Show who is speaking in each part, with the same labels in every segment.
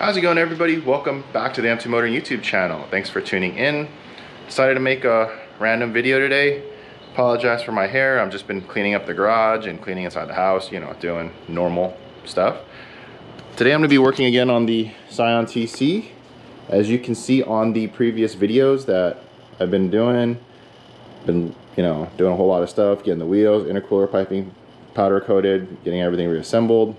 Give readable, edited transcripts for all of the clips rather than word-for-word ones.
Speaker 1: How's it going, everybody? Welcome back to the M2 Motor YouTube channel. Thanks for tuning in. Decided to make a random video today. Apologize for my hair. I've just been cleaning up the garage and cleaning inside the house, you know, doing normal stuff. Today I'm going to be working again on the Scion TC. As you can see on the previous videos that I've been doing, doing a whole lot of stuff, getting the wheels, intercooler piping powder coated, getting everything reassembled.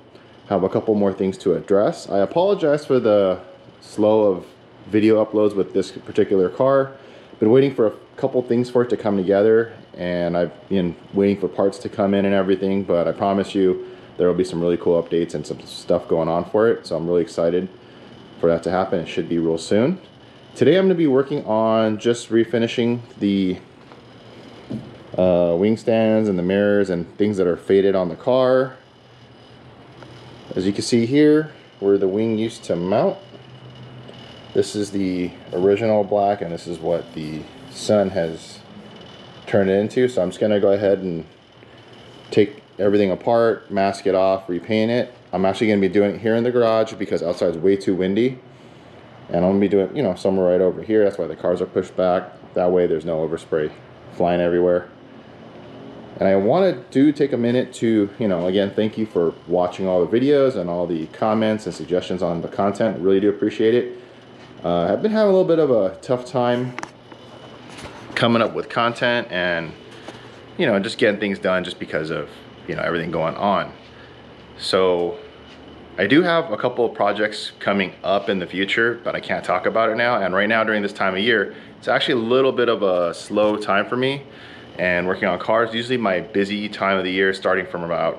Speaker 1: Have a couple more things to address. I apologize for the slow of video uploads with this particular car. Been waiting for a couple things for it to come together, and I've been waiting for parts to come in and everything, but I promise you there will be some really cool updates and some stuff going on for it, so I'm really excited for that to happen. It should be real soon. Today I'm going to be working on just refinishing the wing stands and the mirrors and things that are faded on the car. As you can see here, where the wing used to mount, this is the original black, and this is what the sun has turned it into. So I'm just going to go ahead and take everything apart, mask it off, repaint it. I'm actually going to be doing it here in the garage because outside is way too windy, and I'm going to be doing, somewhere right over here. That's why the cars are pushed back. That way there's no overspray flying everywhere. And I want to take a minute to, again, thank you for watching all the videos and all the comments and suggestions on the content. Really do appreciate it. I've been having a little bit of a tough time coming up with content and, just getting things done just because of, everything going on. So I do have a couple of projects coming up in the future, but I can't talk about it now. And right now, during this time of year, it's actually a little bit of a slow time for me. And working on cars, usually my busy time of the year, starting from about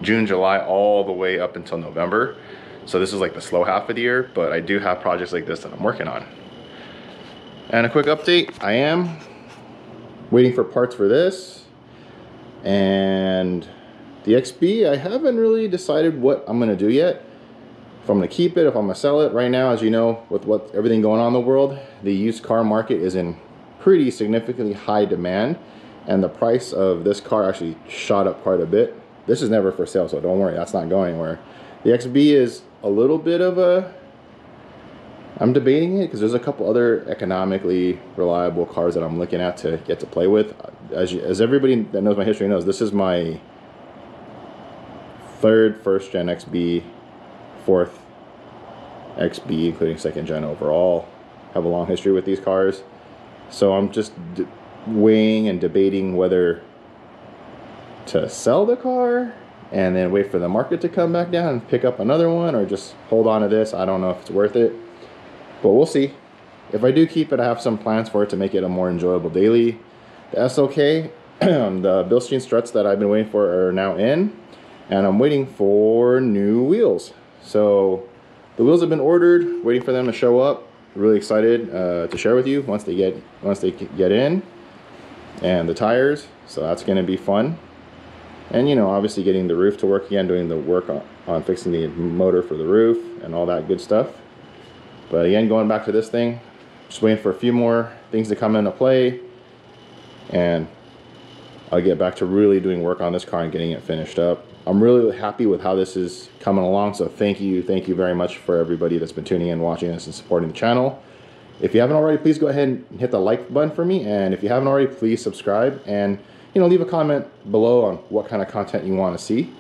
Speaker 1: June, July, all the way up until November. So this is like the slow half of the year, but I do have projects like this that I'm working on. And a quick update, I am waiting for parts for this. And the XB, I haven't really decided what I'm gonna do yet. If I'm gonna keep it, if I'm gonna sell it. Right now, as you know, with everything going on in the world, the used car market is in pretty significantly high demand, and the price of this car actually shot up quite a bit. This is never for sale, so don't worry, that's not going anywhere. The XB is a little bit of a, I'm debating it because there's a couple other economically reliable cars that I'm looking at to get to play with. As everybody that knows my history knows, this is my third first-gen XB, fourth XB, including second-gen overall. Have a long history with these cars. So I'm just weighing and debating whether to sell the car and then wait for the market to come back down and pick up another one, or just hold on to this. I don't know if it's worth it, but we'll see. If I do keep it, I have some plans for it to make it a more enjoyable daily. The SOK, the Bilstein struts that I've been waiting for are now in, and I'm waiting for new wheels. So the wheels have been ordered, waiting for them to show up. Really excited to share with you once they get in, and the tires, so that's going to be fun. And obviously getting the roof to work again, doing the work on fixing the motor for the roof and all that good stuff. But again, going back to this thing, just waiting for a few more things to come into play, and I'll get back to really doing work on this car and getting it finished up. I'm really happy with how this is coming along, so thank you very much for everybody that's been tuning in, watching this, and supporting the channel. If you haven't already, please go ahead and hit the like button for me, and if you haven't already, please subscribe, and leave a comment below on what kind of content you want to see.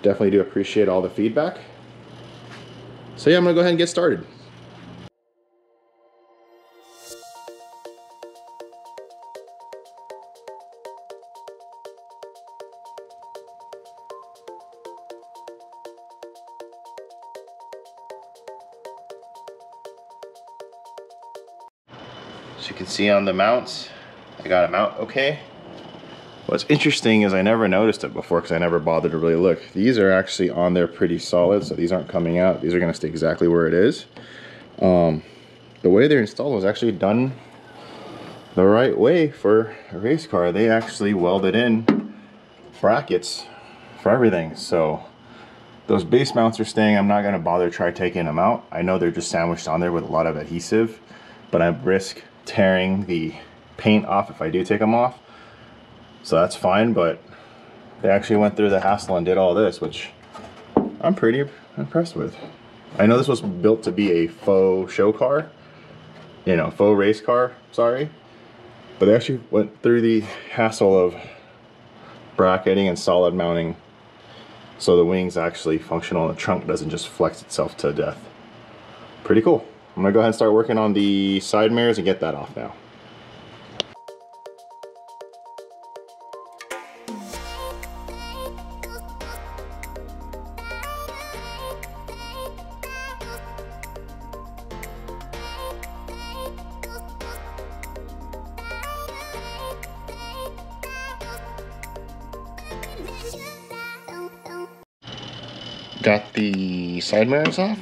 Speaker 1: Definitely do appreciate all the feedback. So yeah, I'm gonna go ahead and get started. As you can see on the mounts, I got them out okay. What's interesting is I never noticed it before because I never bothered to really look. These are actually on there pretty solid, so these aren't coming out. These are going to stay exactly where it is. The way they're installed was actually done the right way for a race car. They actually welded in brackets for everything. So those base mounts are staying. I'm not going to bother try taking them out. I know they're just sandwiched on there with a lot of adhesive, but I risk tearing the paint off if I do take them off. So that's fine, but they actually went through the hassle and did all this, which I'm pretty impressed with. I know this was built to be a faux show car, you know, faux race car, sorry. But they actually went through the hassle of bracketing and solid mounting so the wing's actually functional and the trunk doesn't just flex itself to death. Pretty cool. I'm gonna go ahead and start working on the side mirrors and get that off now. Got the side mirrors off.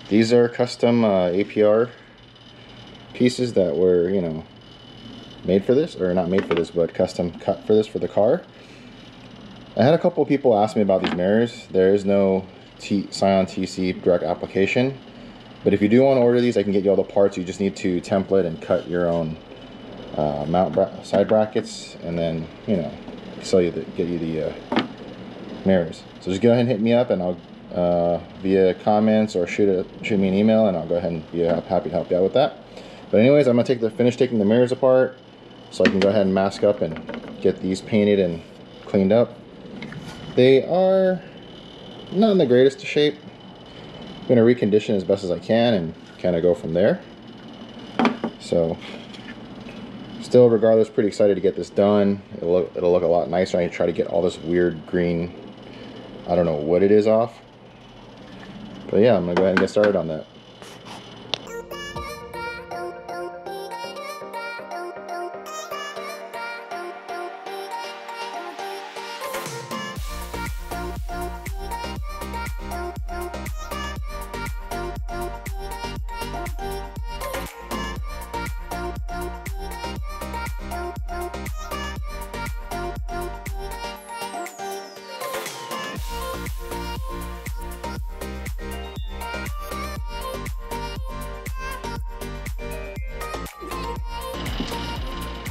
Speaker 1: These are custom APR pieces that were, you know, made for this, or not made for this, but custom cut for this for the car. I had a couple of people ask me about these mirrors. There is no Scion TC direct application, but if you do want to order these, I can get you all the parts. You just need to template and cut your own side brackets, and then, you know, get you the mirrors. So just go ahead and hit me up, and I'll via comments or shoot me an email, and I'll go ahead and be happy to help you out with that. But anyways, I'm gonna finish taking the mirrors apart so I can go ahead and mask up and get these painted and cleaned up. They are not in the greatest of shape. I'm gonna recondition as best as I can and kind of go from there. So still, regardless, pretty excited to get this done. It'll look a lot nicer. I try to get all this weird green, I don't know what it is, off. But yeah, I'm gonna go ahead and get started on that.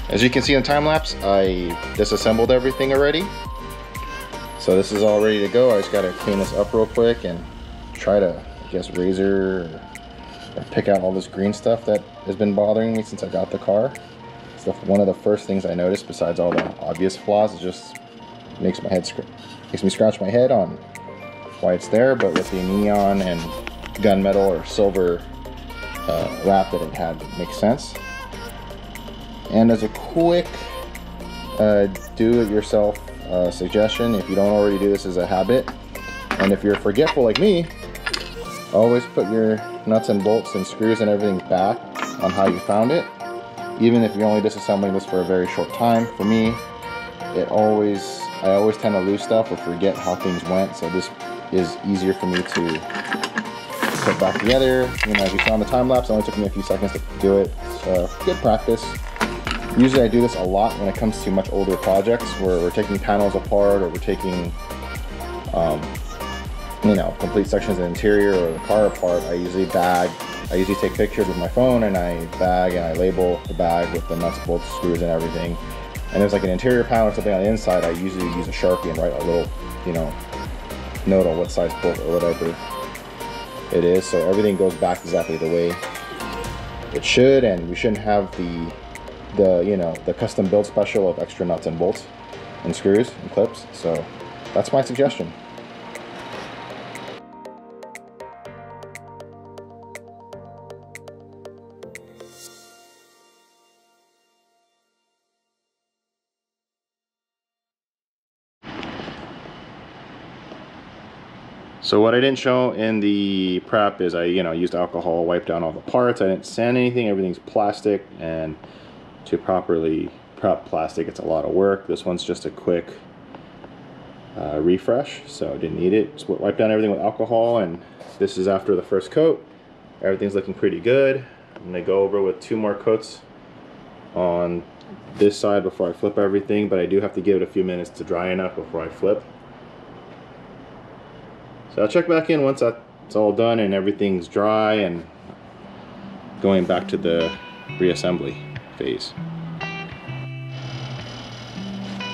Speaker 1: As you can see in time lapse, I disassembled everything already. So this is all ready to go. I just gotta clean this up real quick and try to, I guess, razor or pick out all this green stuff that has been bothering me since I got the car. It's one of the first things I noticed, besides all the obvious flaws. It just makes me scratch my head on why it's there. But with the neon and gunmetal or silver wrap that it had, it makes sense. And as a quick do-it-yourself suggestion, if you don't already do this as a habit, and if you're forgetful like me, always put your nuts and bolts and screws and everything back on how you found it, even if you're only disassembling this for a very short time. For me, I always tend to lose stuff or forget how things went, so this is easier for me to put back together. You know, if you saw on the time lapse, it only took me a few seconds to do it. So good practice. Usually I do this a lot when it comes to much older projects where we're taking panels apart, or we're taking, you know, complete sections of the interior or the car apart. I usually take pictures with my phone, and I bag and I label the bag with the nuts, bolts, screws, and everything. And there's like an interior panel or something on the inside, I usually use a Sharpie and write a little, you know, note on what size bolt or whatever it is, so everything goes back exactly the way it should, and we shouldn't have the you know, the custom build special of extra nuts and bolts and screws and clips. So that's my suggestion. So what I didn't show in the prep is I, used alcohol, wiped down all the parts. I didn't sand anything. Everything's plastic, and to properly prep plastic, it's a lot of work. This one's just a quick refresh, so I didn't need it. Just wiped down everything with alcohol, and this is after the first coat. Everything's looking pretty good. I'm gonna go over with 2 more coats on this side before I flip everything, but I do have to give it a few minutes to dry enough before I flip. So I'll check back in once that's all done and everything's dry and going back to the reassembly phase.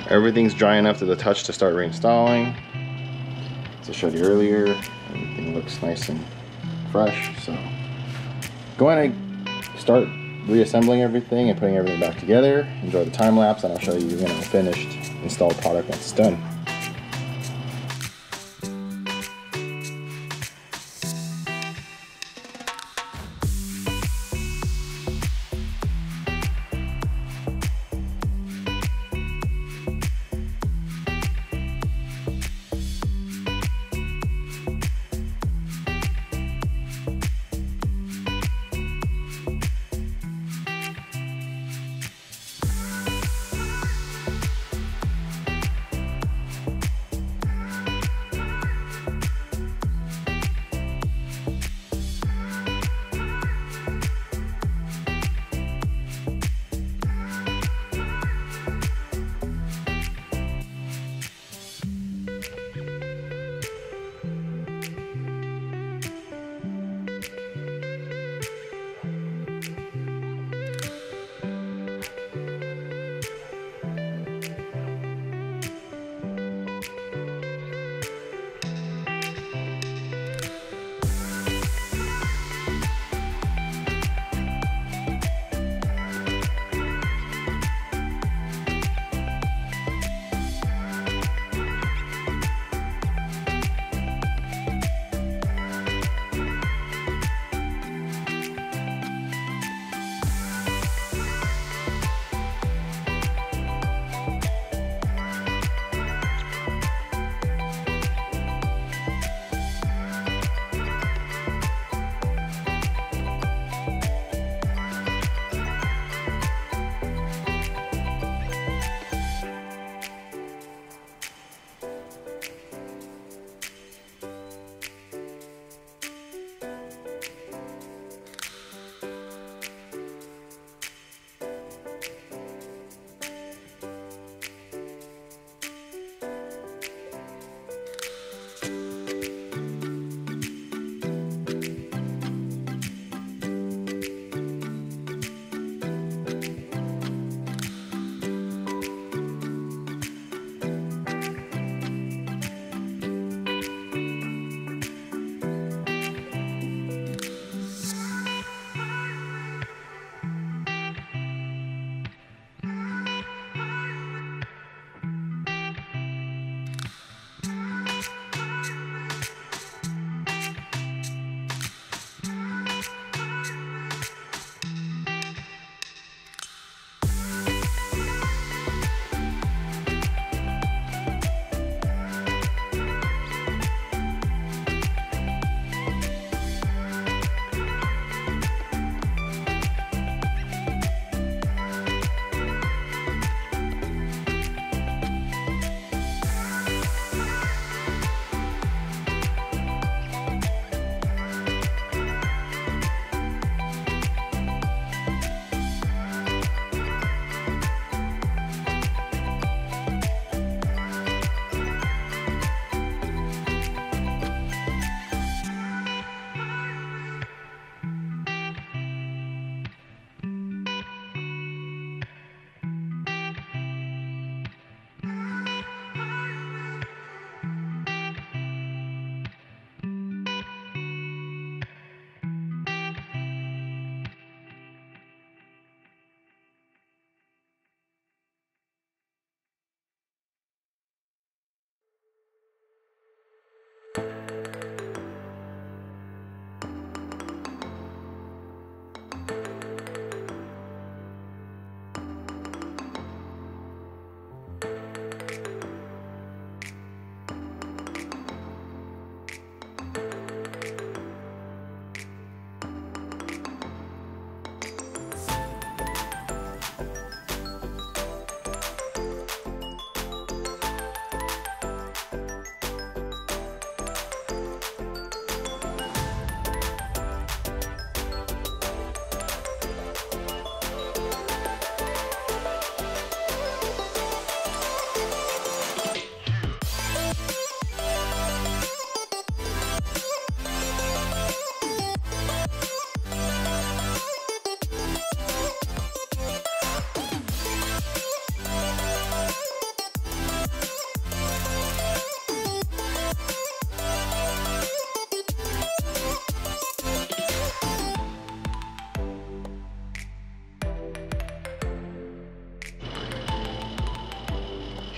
Speaker 1: Everything's dry enough to the touch to start reinstalling. As As I showed you earlier, everything looks nice and fresh. So go ahead and start reassembling everything and putting everything back together. Enjoy the time lapse, and I'll show you, a finished installed product once it's done.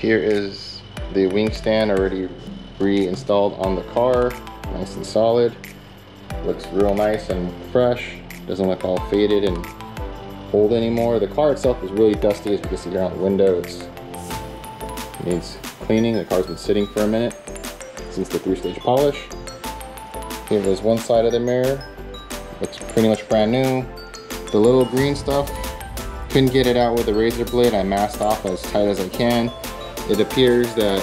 Speaker 1: Here is the wing stand already reinstalled on the car, nice and solid. Looks real nice and fresh. Doesn't look all faded and old anymore. The car itself is really dusty, as you can see here on the window. It needs cleaning. The car's been sitting for a minute since the 3-stage polish. Here is one side of the mirror. Looks pretty much brand new. The little green stuff, couldn't get it out with a razor blade. I masked off as tight as I can. It appears that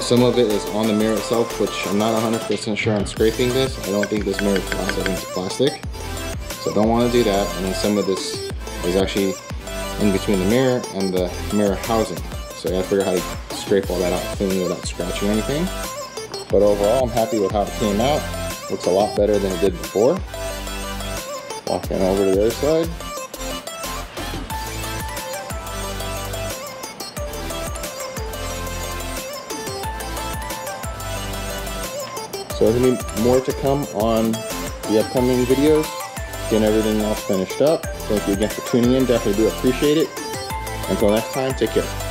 Speaker 1: some of it is on the mirror itself, which I'm not 100% sure on scraping this. I don't think this mirror is glass, I think it's plastic. So I don't want to do that. And then some of this is actually in between the mirror and the mirror housing. So I gotta figure out how to scrape all that out cleanly without scratching anything. But overall, I'm happy with how it came out. Looks a lot better than it did before. Walking over to the other side. So there's going to be more to come on the upcoming videos, getting everything else finished up. Thank you again for tuning in, definitely do appreciate it. Until next time, take care.